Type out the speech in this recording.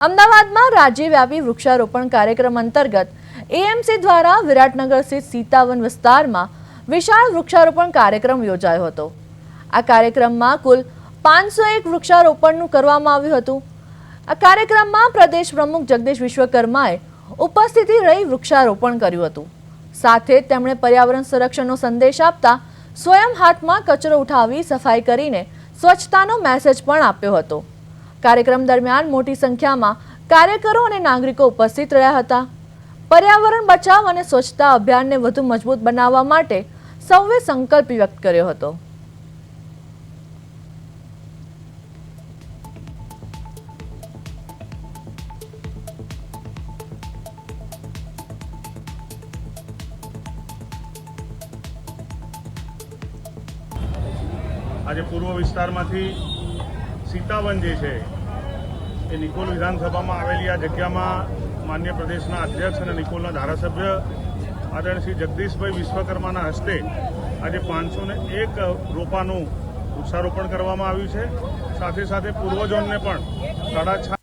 અમદાવાદમાં રાજ્યવ્યાપી વૃક્ષારોપણ કાર્યક્રમ અંતર્ગત એએમસી દ્વારા વિરાટનગર સ્થિત સીતાવન વિસ્તારમાં વિશાળ વૃક્ષારોપણ કાર્યક્રમ યોજાયો હતો। આ કાર્યક્રમમાં કુલ 501 વૃક્ષારોપણનું કરવામાં આવ્યું હતું। આ કાર્યક્રમમાં પ્રદેશ પ્રમુખ જગદીશ વિશ્વકર્માએ ઉપસ્થિતિ રહી વૃક્ષારોપણ કર્યું હતું। સાથે જ તેમણે પર્યાવરણ સંરક્ષણનો સંદેશ આપતા સ્વયં હાથમાં કચરો ઉઠાવી સફાઈ કરીને સ્વચ્છતાનો મેસેજ પણ આપ્યો હતો। कार्यक्रम दरमियान मोटी संख्या में कार्यकरों और नागरिकों उपस्थित रहा था। पर्यावरण बचाव और स्वच्छता अभियान ने વધુ मजबूत बनावा माटे सौए संकल्प व्यक्त कर्यो हतो। आज पूर्व विस्तार में सीतावन जे छे ए निकोल विधानसभा में आवेली आ जग्यामां मान्य प्रदेशना अध्यक्ष और निकोलना धारासभ्य आदरणीय श्री जगदीशभाई विश्वकर्माना हस्ते आज 501 रोपाનું વૃક્ષારોપણ કરવામાં આવ્યું છે। સાથે સાથે પૂર્વજોને પણ 6.5